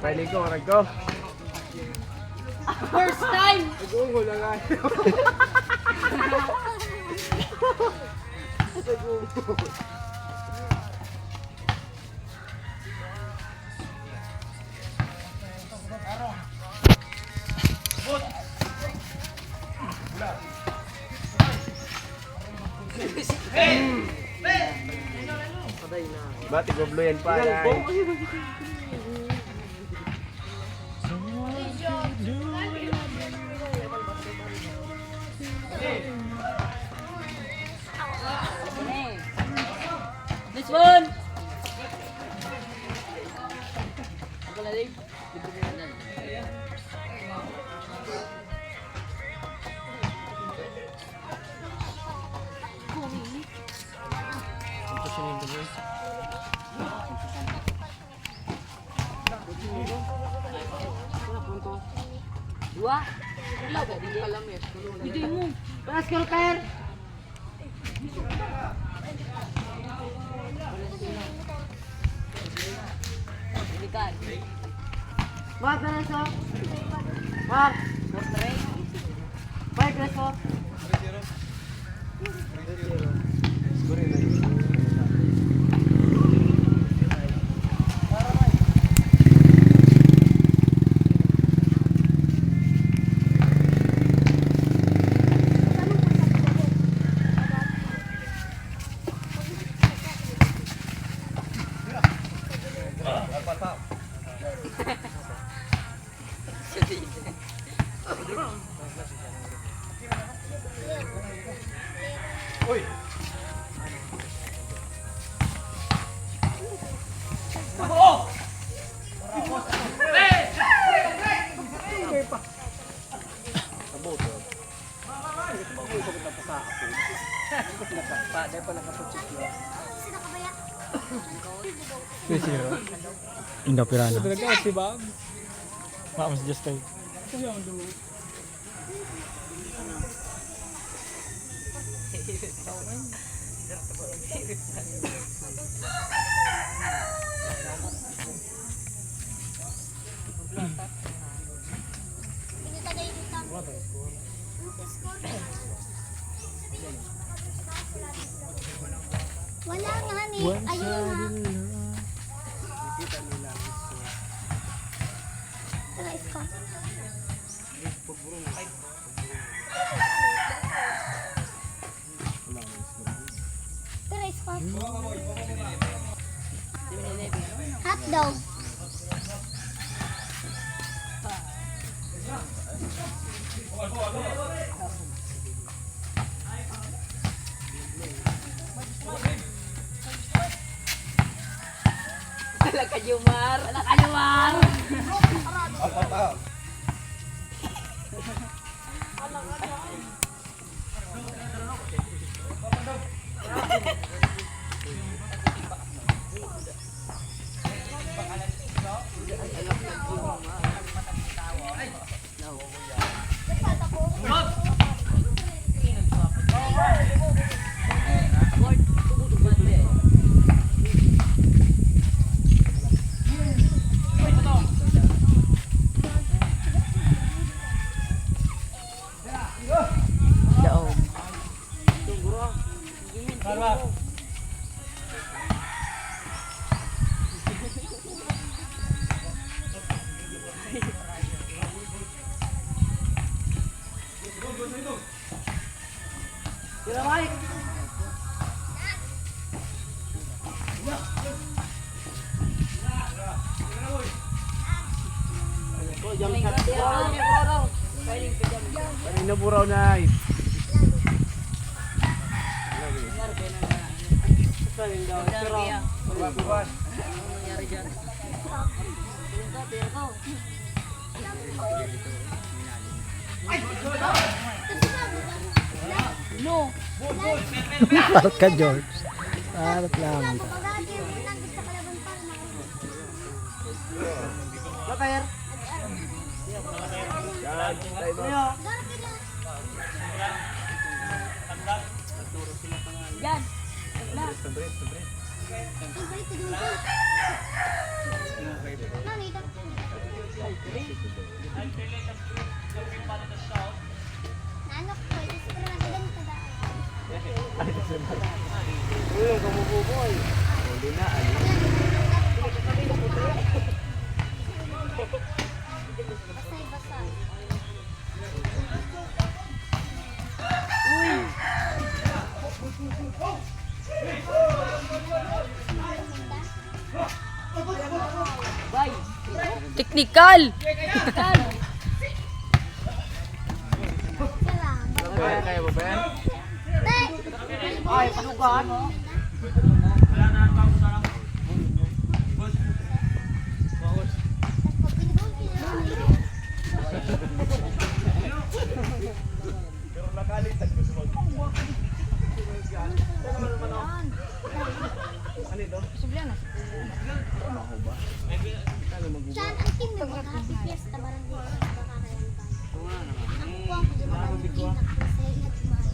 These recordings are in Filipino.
Pwede ko, rag ko. First time! Nag-ungo lang nga. Nag-ungo. Bati goblo yan pa. Next one! Ako na rin. Dua? Wala ba? Di alam eh. Hindi mo. Paras ka repair. Delikad. Mark na lang so. Mark. Portrait. Mark na so. Uy! Indah pirana. Talaga si Bob. Mak mas just tay. Wala nga ni. Ayun nga. Tara, Scott. Tara, Scott. Hot dog. Wala ka Jumar. Wala ka Jumar. Tira Mike. Kanina po raw na eh. Bukas. No. Parot ka, George. Parot lang. Lakayar. Yan. Mami, Nanok ko, isa ko lang ganun ka daan. Uy, kumububoy. Hindi na, ayun. Basay-basay. Bay. Technical. Babayan kayo, babayan. Ay, panugan. Diyan, ang team mo, happy fiesta, barang di ka makakaroon ka. Ang puwang ko din naman yung team na kasi at mahal.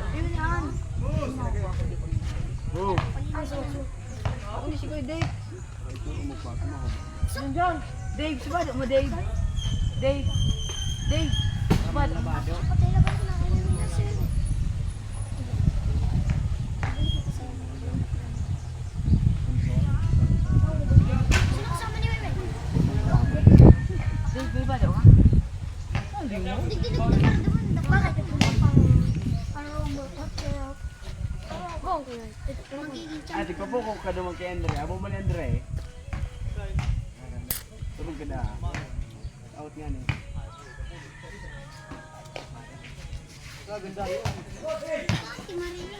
Ayun yan. Go. Ako ni si Kuya Dave. Diyan. Dave, sabado mo Dave. Dave. Dave. Sabado mo. Patay na ba ito na kayo yung asin? Sino kasama ni Bebe? Dave, may bado ka? Digdilig na para doon. Bakit ito mo pang robot at magiging champion. Ate, papuko ka naman kay Andre. Abo mo ni Andre. Tulog ka na. Out nga ni. Ate Marina.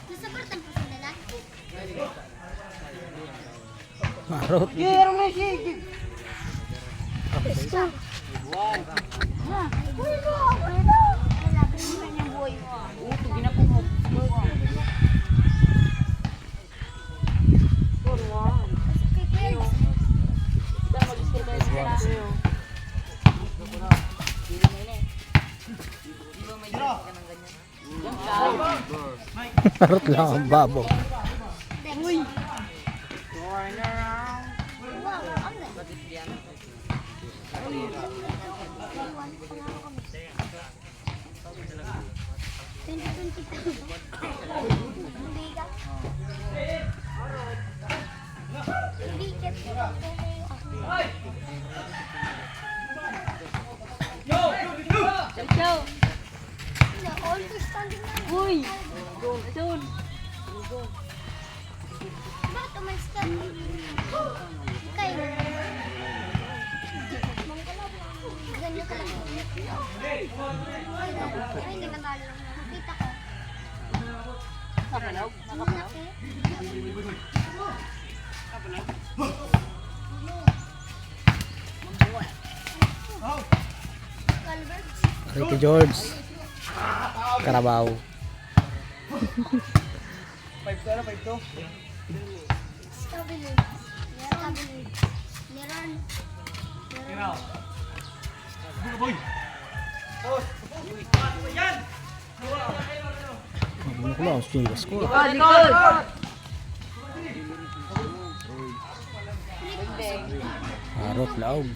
Nasapatan po sa lalaki. Marot. Kira mo si Uy, no! Wala, ganun yung buhay mo. Uto, ginapumok. Kay Kuya, Marot lang ang babo. Uy! Wow, ang ganda. Uy! Doon. Bakit umalis ka? Kayo. Ganyan ka lang. Ay, hindi natalo lang. Nakita ko. Nakalaw. Ang laki. Calvert. Ricky George. Carabao. 5-2 na, 5-2. Stabilis. Stabilis. Meron. Meron. Ano ko lang, Chivas ko. Likod! Marot laog.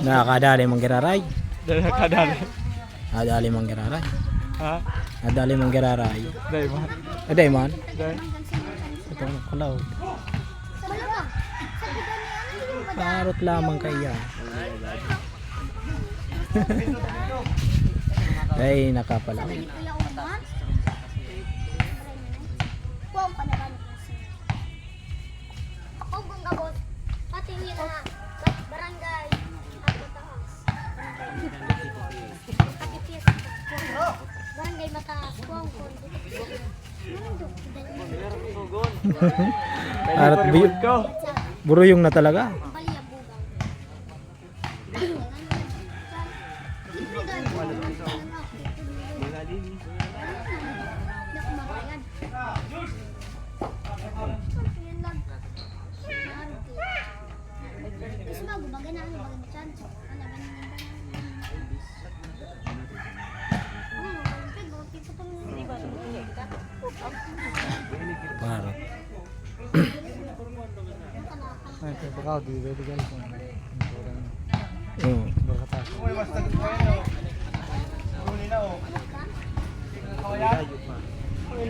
Nakakadali mong giraray. Kadali. Nakadali mong giraray. Ha? Nakadali mong giraray. Diamond. Aday man. Ito ang kulaw. Marot lamang kaya. Ay, nakapala. Barangay Barangay Mataas, Kuangkon. Arat biyo. Ko. Sa Buruyong na talaga. Balya bugaw. Libre dahil. Malalim. Hindi ako makayan. Yan lang. Tapos bago, bagay na ako bagay chance. Ano ba naman ba? Parot. Ay, baka di ready guys. Oo. Uy, basta ko yan. Huli na oh. Kawayan. Uy,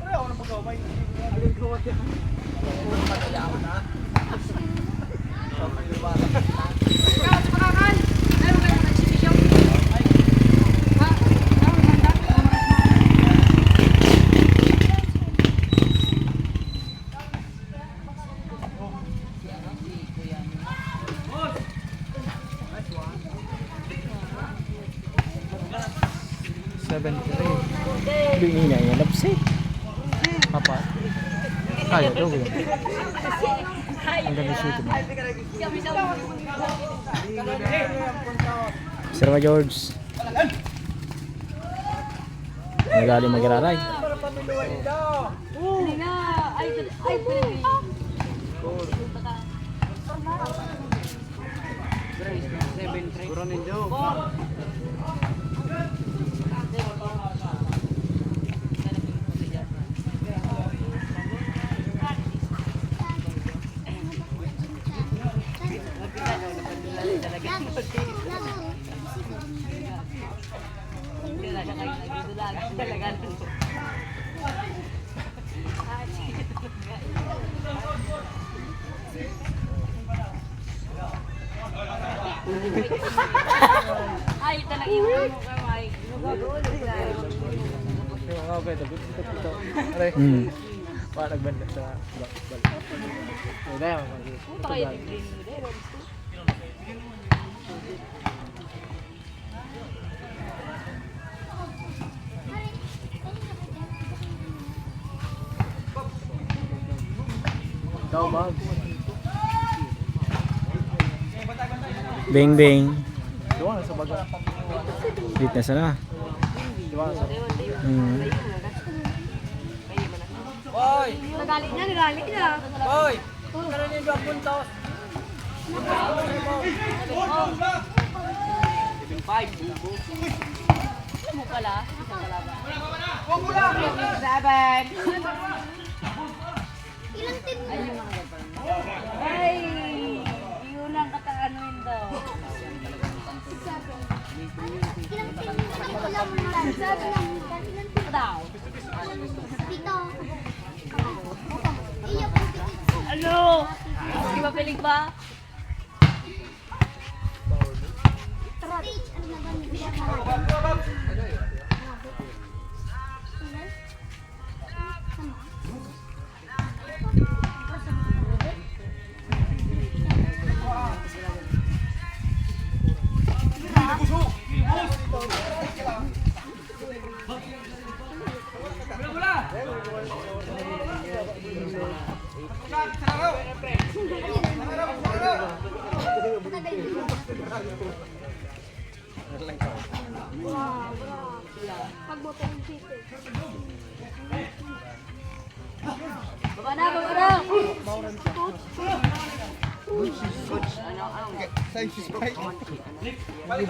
ako na pagkaway. Alin ko wala. Bingi na yan. Lapsi. Apa? Kaya daw yun. Ang ganda siya ito. Sir Ma George. Magaling mag-araray. Hindi na. Ay, pwede. Siguro ninyo. Ay, talagang iwan mo kamay. Okay, dapat ito. Aray, para nagbanda sa bal. Hindi na mag- Puta kayo tigrin mo dahil. Ikaw, Babs. Bing bing. Diwa na sa baga. Fitness na. Diwa na sa Nagalit na. Hoy! Karoon yung 2 puntos. 5, bubo. Mo pala. Huwag mo lang! 7! Ilang team mo? Ay, yun ang kataanuin daw. Ilang team mo? Ay, wala mo na. Sabi lang, ilang team Daw. dito? Iya po dito. Ano? Di ba pilig ba? Stage, ano na ba? Bilang Baba na, baba na.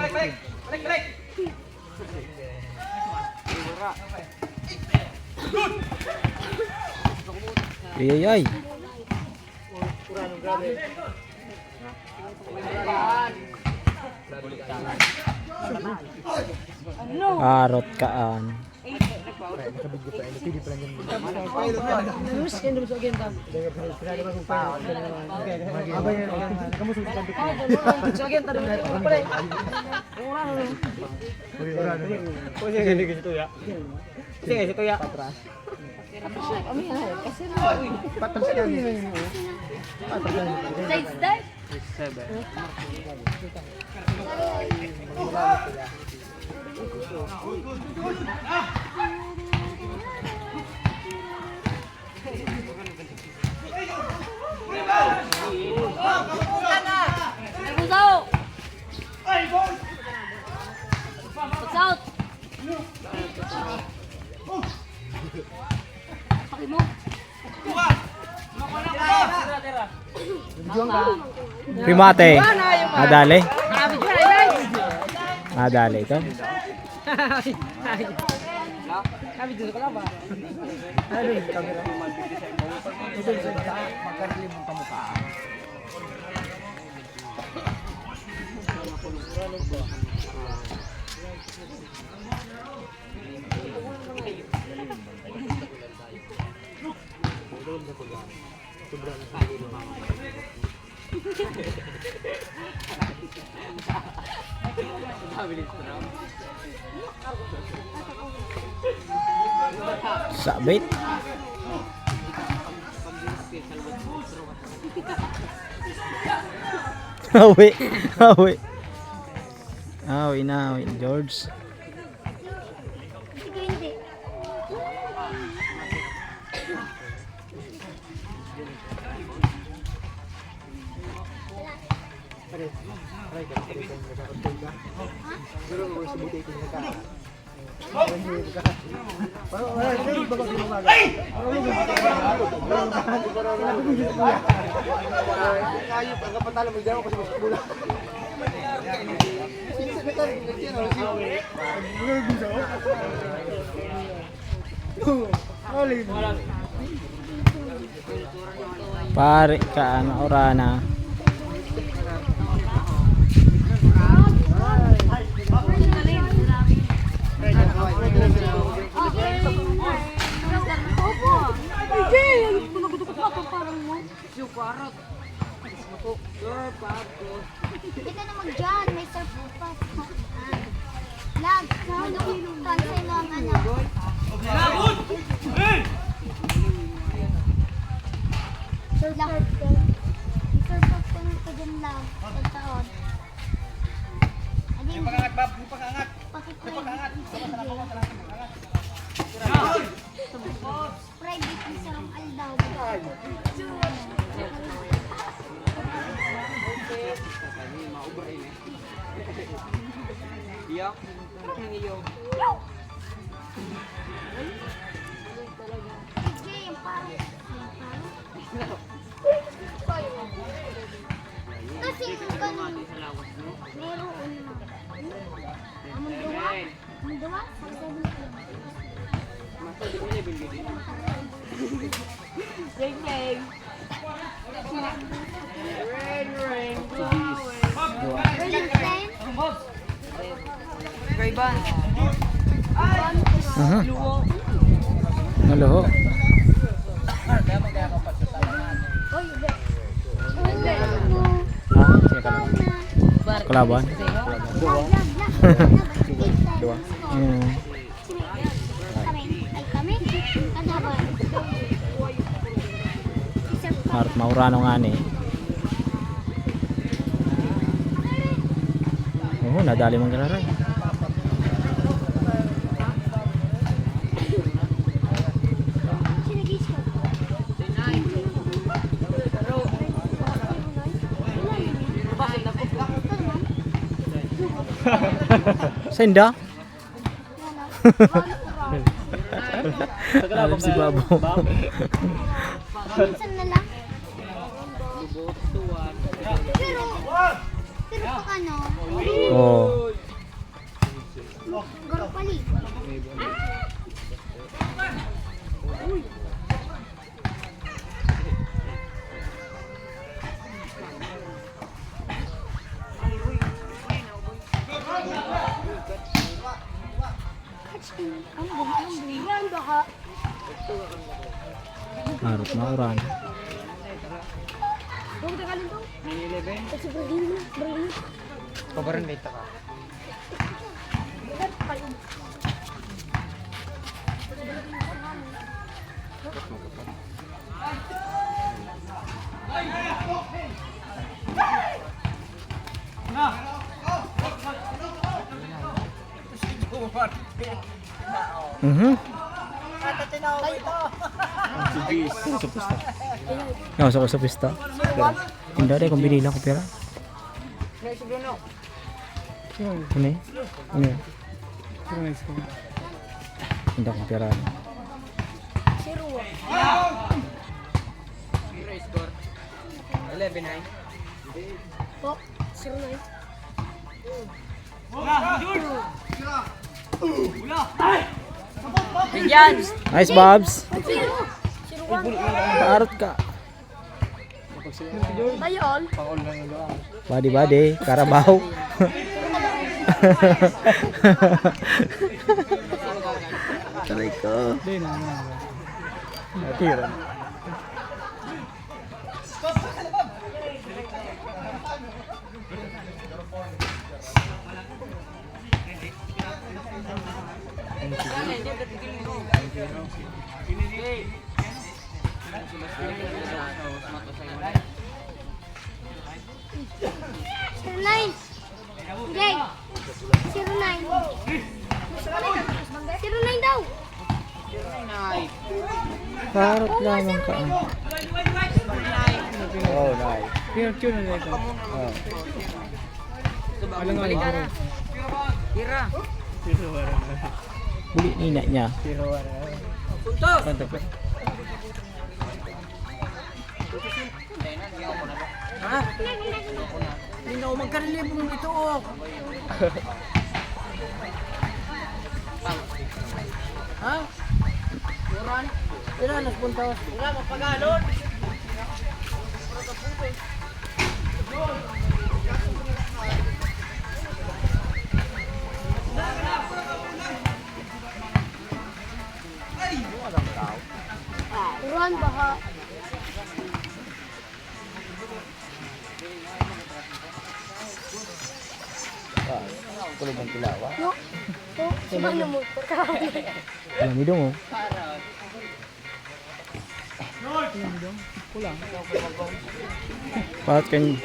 Balik! Ay ay ay. Parot kaan. Size dive? 7. Primate. Nadali. Nadali ito. Sabit. Awi. Awi. Awi na, awi. George. Sige, hindi. Pare ka ano orana. Hindi ka na mag-dyan. May surf pa. Lag. Cancel lang ano. Surf lang. Surf pa ka dyan lang. Pagtaon. Adi, Pakangat, Bob. Pakangat. pakiprivate. Private ni Sarang Aldaw. Iya. Sige, yung parang. Kasi yung ganun. Meron na. Among duwa? Among duwa? Sa 7-Eleven. Berlin Plain? Naloho. Oy, be. Wala mo. Ah, siya ka. Sana. Kalaban. Lag, lag. Dua. Hmm. Kami. Ay, kami. Kanaban. Harap maurano nga ni. Oh, nadali mong gararay. Sinagis ko. Senda? Alam si Babo. Minsan na lang. Pero pag ano, Oh. garo pali. Harap maurano. Pabaran late ka. Mhm. No, sa pista. Hindi rin kung binila ko pera. Ano eh? Ano eh? Hindi akong pera. Po, 09. Bigyan! Nice, Bobs. 01. Paarot ka. Kapag sila Bayol. pang-all lang yung gawa. Body, Karabaw. Taray ko. Hindi na. Tira. Zero nine. Jay. 09. 09 daw. Paarot lamang ka. Oh, nice. Tune na ito. Oh. Alam nga lang. Tira! Buli nina niya. Tiro wala. Puntos! Konto pa. Ha? Hindi na ako magkarilibong ito oh. Ha? Turan? Tira, naspuntos. Wala, mapagalon. Turuan baha. Kulog ng tilawa. No. To, sino na mo? Alam mo dong, oh. Paarot ka niya.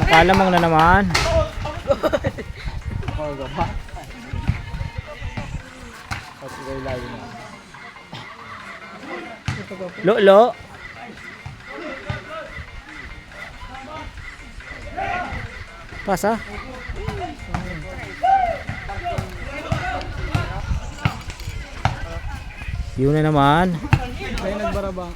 Nakalamang na naman. Oh, gaba. Kasi kayo layo na. Lo. Pasa. Yun na naman. Kaya nagbarabang.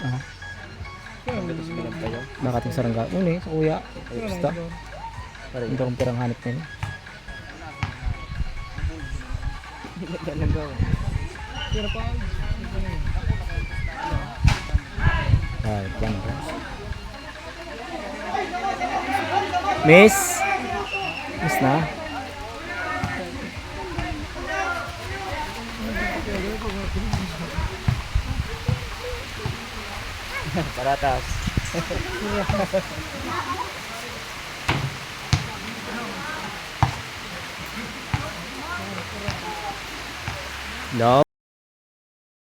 Ah, Tapos pinagtayo. nakating sarangga. Uni, sa kuya. Basta. Hindi akong pirang hanip na yun. Tira pa. Ay, yan. Miss. Miss na. Paratas. No.